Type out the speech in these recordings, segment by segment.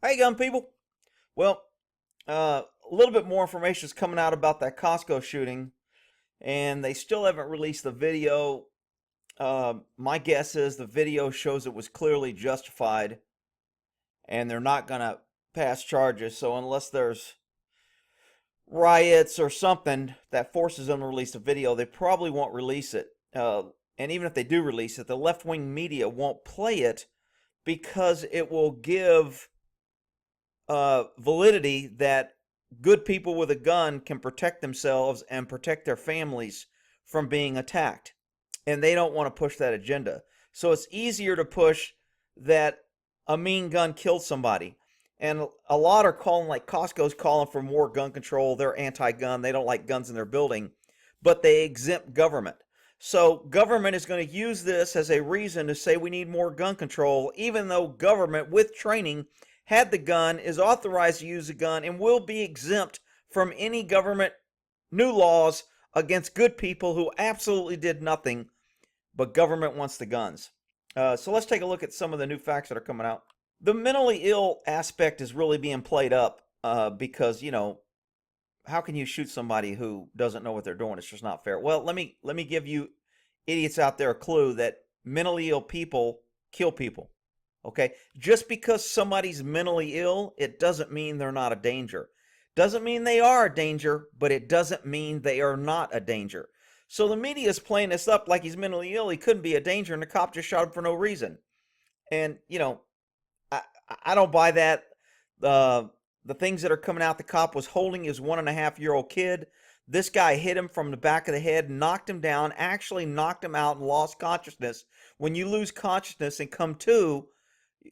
Hey, gun people. Well, a little bit more information is coming out about that Costco shooting, and they still haven't released the video. My guess is the video shows it was clearly justified, and they're not going to pass charges. So, unless there's riots or something that forces them to release the video, they probably won't release it. And even if they do release it, the left wing media won't play it because it will give validity that good people with a gun can protect themselves and protect their families from being attacked. And they don't want to push that agenda. So it's easier to push that a mean gun killed somebody. And a lot are calling, like Costco's calling for more gun control. They're anti-gun. They don't like guns in their building, but they exempt government. So government is going to use this as a reason to say we need more gun control, even though government with training had the gun, is authorized to use the gun, and will be exempt from any government new laws against good people who absolutely did nothing, but government wants the guns. So let's take a look at some of the new facts that are coming out. The mentally ill aspect is really being played up because, how can you shoot somebody who doesn't know what they're doing? It's just not fair. Well, let me give you idiots out there a clue that mentally ill people kill people. Okay, just because somebody's mentally ill, it doesn't mean they're not a danger. Doesn't mean they are a danger, but it doesn't mean they are not a danger. So the media is playing this up like he's mentally ill. He couldn't be a danger, and the cop just shot him for no reason. And I I don't buy that. The things that are coming out, the cop was holding his 1.5-year-old kid. This guy hit him from the back of the head, knocked him down, actually knocked him out, and lost consciousness. When you lose consciousness and come to,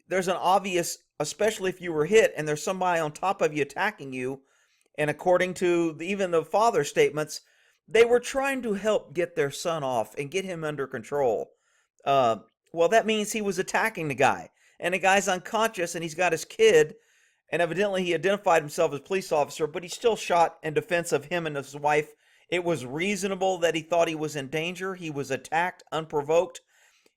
there's an obvious, especially if you were hit and there's somebody on top of you attacking you, and according to even the father's statements, they were trying to help get their son off and get him under control. Uh, well, that means he was attacking the guy, and the guy's unconscious, and he's got his kid, and evidently he identified himself as a police officer, but he still shot in defense of him and his wife. It was reasonable that he thought he was in danger. He was attacked unprovoked.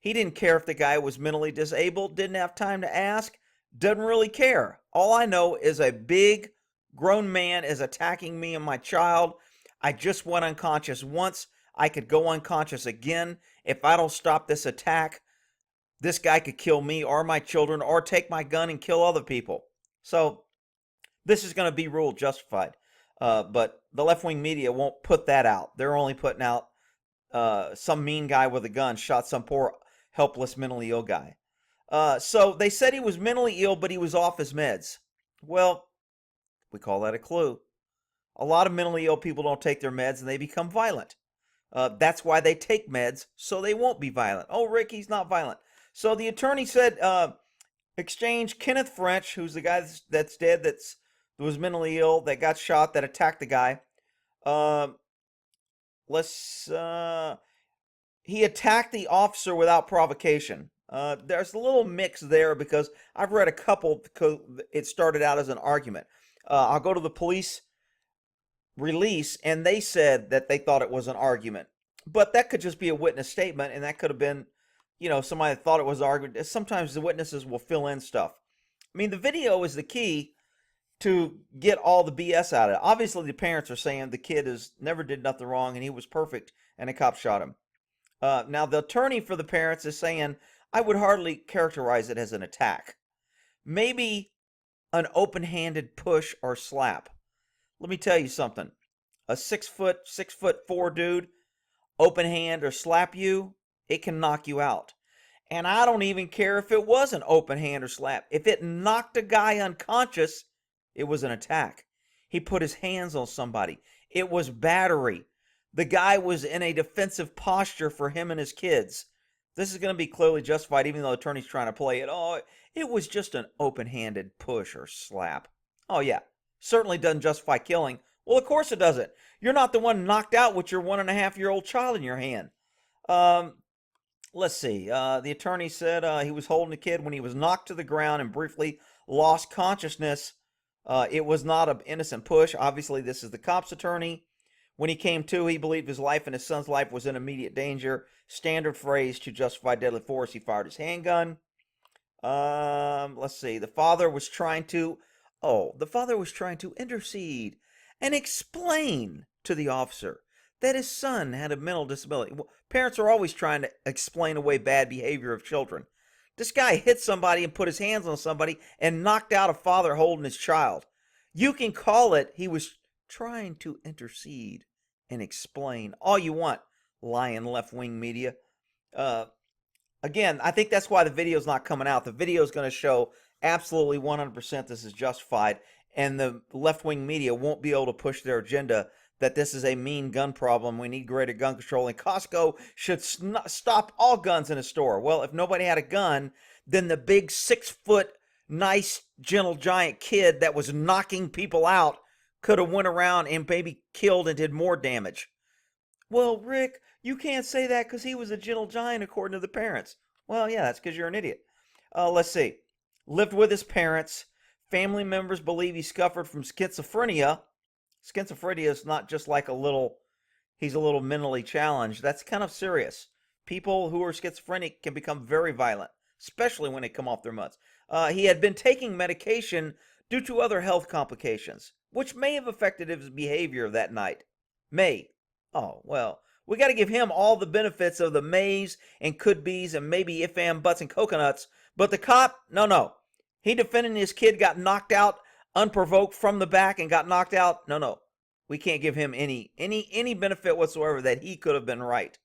He didn't care if the guy was mentally disabled, didn't have time to ask, doesn't really care. All I know is a big grown man is attacking me and my child. I just went unconscious once. I could go unconscious again. If I don't stop this attack, this guy could kill me or my children or take my gun and kill other people. So this is going to be ruled justified. But the left-wing media won't put that out. They're only putting out some mean guy with a gun shot some poor helpless mentally ill guy. So they said he was mentally ill, but he was off his meds. Well, we call that a clue. A lot of mentally ill people don't take their meds and they become violent. That's why they take meds, so they won't be violent. Oh, Rick, he's not violent. So the attorney said, exchange Kenneth French, who's the guy that's dead, that was mentally ill, that got shot, that attacked the guy. Let's he attacked the officer without provocation. There's a little mix there because I've read a couple. It started out as an argument. I'll go to the police release, and they said that they thought it was an argument, but that could just be a witness statement, and that could have been, somebody that thought it was an argument. Sometimes the witnesses will fill in stuff. I mean, the video is the key to get all the BS out of it. Obviously, the parents are saying the kid never did nothing wrong and he was perfect, and the cop shot him. Now, the attorney for the parents is saying, I would hardly characterize it as an attack. Maybe an open-handed push or slap. Let me tell you something. A 6'4" dude, open hand or slap you, it can knock you out. And I don't even care if it was an open hand or slap. If it knocked a guy unconscious, it was an attack. He put his hands on somebody. It was battery. The guy was in a defensive posture for him and his kids. This is going to be clearly justified, even though the attorney's trying to play it. Oh, it was just an open-handed push or slap. Oh, yeah. Certainly doesn't justify killing. Well, of course it doesn't. You're not the one knocked out with your 1.5-year-old child in your hand. Let's see. The attorney said he was holding the kid when he was knocked to the ground and briefly lost consciousness. It was not an innocent push. Obviously, this is the cop's attorney. When he came to, he believed his life and his son's life was in immediate danger. Standard phrase to justify deadly force. He fired his handgun. Let's see. The father was trying to intercede and explain to the officer that his son had a mental disability. Well, parents are always trying to explain away bad behavior of children. This guy hit somebody and put his hands on somebody and knocked out a father holding his child. You can call it he was trying to intercede and explain all you want, lying left wing media. Uh, Again, I think that's why the video's not coming out. The video is going to show absolutely 100% this is justified, and the left-wing media won't be able to push their agenda that this is a mean gun problem. We need greater gun control, and Costco should stop all guns in a store. Well, if nobody had a gun, then the big 6-foot, nice, gentle giant kid that was knocking people out could have went around and maybe killed and did more damage. Well, Rick, you can't say that because he was a gentle giant according to the parents. Well, yeah, that's because you're an idiot. Let's see. Lived with his parents. Family members believe he suffered from schizophrenia. Schizophrenia is not just like he's a little mentally challenged. That's kind of serious. People who are schizophrenic can become very violent, especially when they come off their meds. He had been taking medication due to other health complications, which may have affected his behavior that night. May. Oh, well, we got to give him all the benefits of the mays and could be's and maybe if and buts and coconuts. But the cop, no. He defending his kid got knocked out unprovoked from the back and got knocked out. No. We can't give him any benefit whatsoever that he could have been right.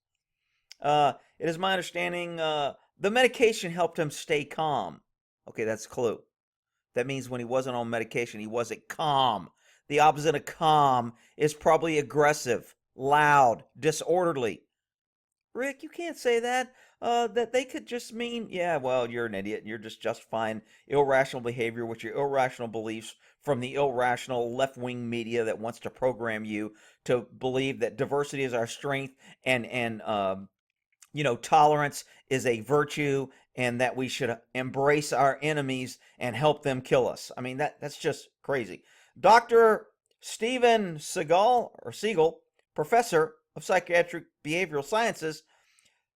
It is my understanding the medication helped him stay calm. Okay, that's a clue. That means when he wasn't on medication, he wasn't calm. The opposite of calm is probably aggressive, loud, disorderly. Rick, you can't say that. That they could just mean, yeah, well, you're an idiot. You're just justifying irrational behavior with your irrational beliefs from the irrational left-wing media that wants to program you to believe that diversity is our strength and tolerance is a virtue and that we should embrace our enemies and help them kill us. I mean, that's just crazy. Dr. Steven Siegel, professor of psychiatric behavioral sciences,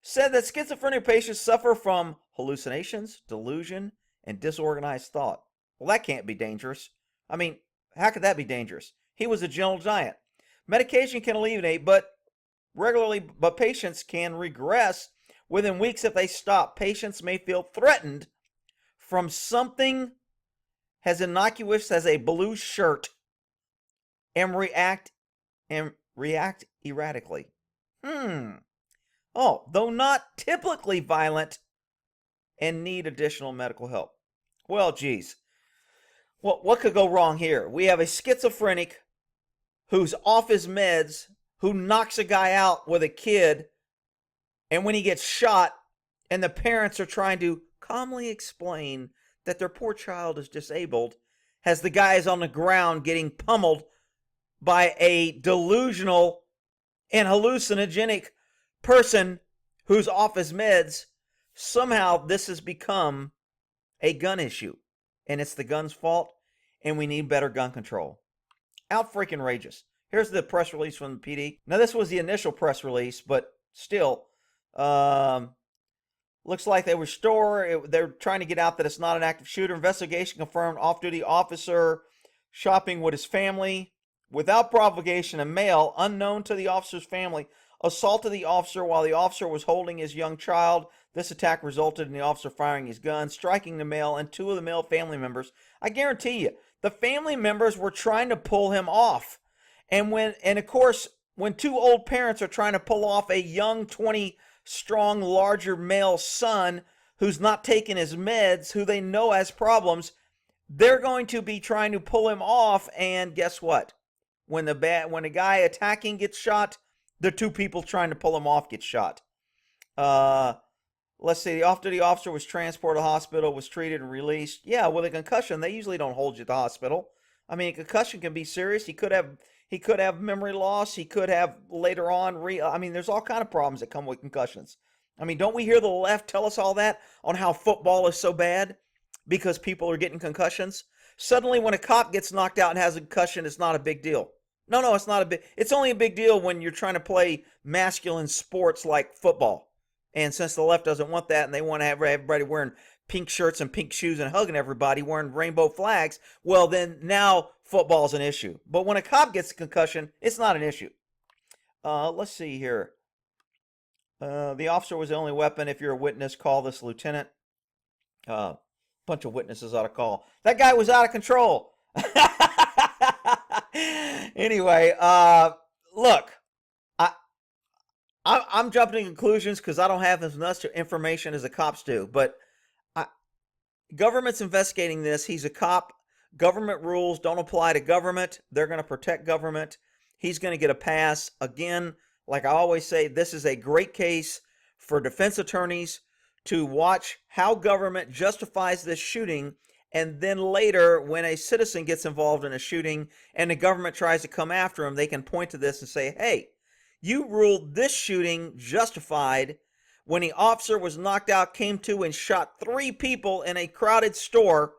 said that schizophrenia patients suffer from hallucinations, delusion, and disorganized thought. Well, that can't be dangerous. I mean, how could that be dangerous? He was a gentle giant. Medication can alleviate, but patients can regress within weeks if they stop. Patients may feel threatened from something as innocuous as a blue shirt and react erratically. Oh, though not typically violent and need additional medical help. Well, geez. What could go wrong here? We have a schizophrenic who's off his meds, who knocks a guy out with a kid, and when he gets shot, and the parents are trying to calmly explain that their poor child is disabled, as the guy is on the ground getting pummeled by a delusional and hallucinogenic person who's off his meds. Somehow this has become a gun issue, and it's the gun's fault, and we need better gun control. Out freaking rageous. Here's the press release from the PD. Now, this was the initial press release, but still, looks like they're trying to get out that it's not an active shooter. Investigation confirmed off-duty officer shopping with his family. Without provocation, a male, unknown to the officer's family, assaulted the officer while the officer was holding his young child. This attack resulted in the officer firing his gun, striking the male and two of the male family members. I guarantee you, the family members were trying to pull him off. And of course, when two old parents are trying to pull off a young 20-strong, larger male son who's not taking his meds, who they know has problems, they're going to be trying to pull him off. And guess what? When the guy attacking gets shot, the two people trying to pull him off get shot. Let's see. The off-duty officer was transported to the hospital, was treated and released. Yeah, with a concussion, they usually don't hold you at the hospital. I mean, a concussion can be serious. He could have memory loss. He could have later on. There's all kind of problems that come with concussions. I mean, don't we hear the left tell us all that on how football is so bad because people are getting concussions? Suddenly, when a cop gets knocked out and has a concussion, it's not a big deal. No, it's not a big. It's only a big deal when you're trying to play masculine sports like football. And since the left doesn't want that, and they want to have everybody wearing pink shirts and pink shoes and hugging everybody wearing rainbow flags, well, then now football's an issue. But when a cop gets a concussion, it's not an issue. Let's see here. The officer was the only weapon. If you're a witness, call this lieutenant. Bunch of witnesses ought to call. That guy was out of control. Anyway, look, I'm jumping to conclusions because I don't have as much information as the cops do. But government's investigating this. He's a cop. Government rules don't apply to government. They're going to protect government. He's going to get a pass. Again, like I always say, this is a great case for defense attorneys to watch how government justifies this shooting, and then later when a citizen gets involved in a shooting and the government tries to come after him, they can point to this and say, hey, you ruled this shooting justified when the officer was knocked out, came to and shot 3 people in a crowded store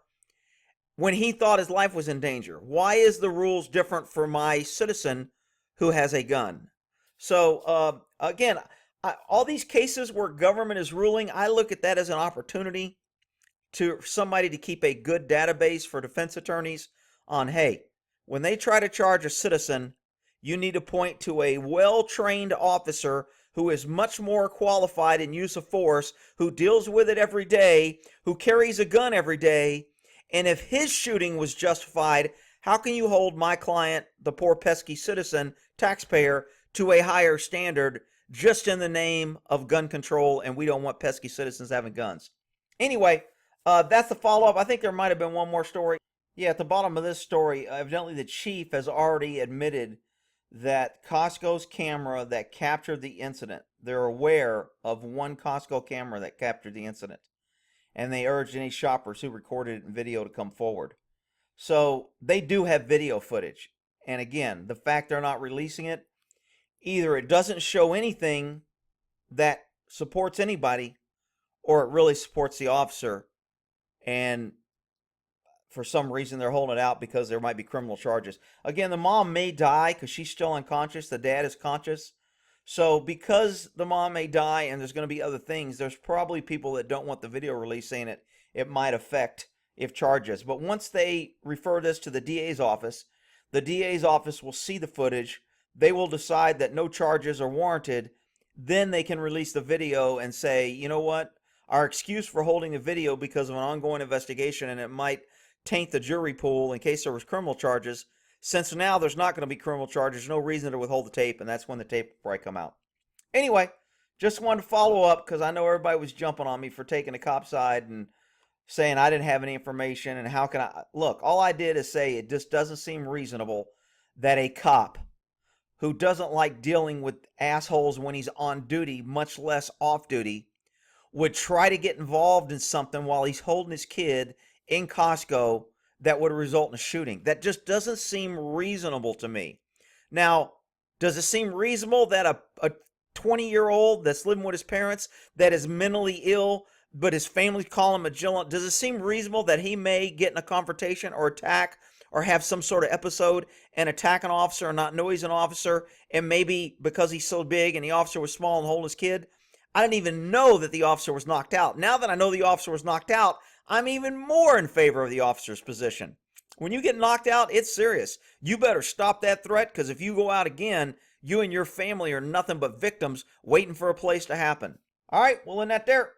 when he thought his life was in danger. Why is the rules different for my citizen who has a gun? So again, all these cases where government is ruling, I look at that as an opportunity to somebody to keep a good database for defense attorneys on, hey, when they try to charge a citizen, you need to point to a well-trained officer who is much more qualified in use of force, who deals with it every day, who carries a gun every day, and if his shooting was justified, how can you hold my client, the poor pesky citizen, taxpayer, to a higher standard just in the name of gun control, and we don't want pesky citizens having guns? Anyway, that's the follow-up. I think there might have been one more story. Yeah, at the bottom of this story, evidently the chief has already admitted that Costco's camera that captured the incident, they're aware of one Costco camera that captured the incident, and they urged any shoppers who recorded it in video to come forward. So they do have video footage. And again, the fact they're not releasing it, either it doesn't show anything that supports anybody, or it really supports the officer, and for some reason they're holding it out because there might be criminal charges. Again, the mom may die because she's still unconscious. The dad is conscious. So because the mom may die and there's going to be other things, there's probably people that don't want the video release, saying it might affect if charges. But once they refer this to the DA's office, the DA's office will see the footage. They will decide that no charges are warranted. Then they can release the video and say, you know what? Our excuse for holding the video because of an ongoing investigation, and it might taint the jury pool in case there was criminal charges. Since now there's not going to be criminal charges, no reason to withhold the tape, and that's when the tape will probably come out. Anyway, just wanted to follow up because I know everybody was jumping on me for taking the cop side and saying I didn't have any information, and how can I... Look, all I did is say it just doesn't seem reasonable that a cop who doesn't like dealing with assholes when he's on duty, much less off duty, would try to get involved in something while he's holding his kid in Costco that would result in a shooting. That just doesn't seem reasonable to me. Now, does it seem reasonable that a 20-year-old that's living with his parents that is mentally ill, but his family call him a vigilant, does it seem reasonable that he may get in a confrontation or attack or have some sort of episode and attack an officer and not know he's an officer, and maybe because he's so big and the officer was small and holding his kid? I didn't even know that the officer was knocked out. Now that I know the officer was knocked out, I'm even more in favor of the officer's position. When you get knocked out, it's serious. You better stop that threat, because if you go out again, you and your family are nothing but victims waiting for a place to happen. All right, we'll end that there.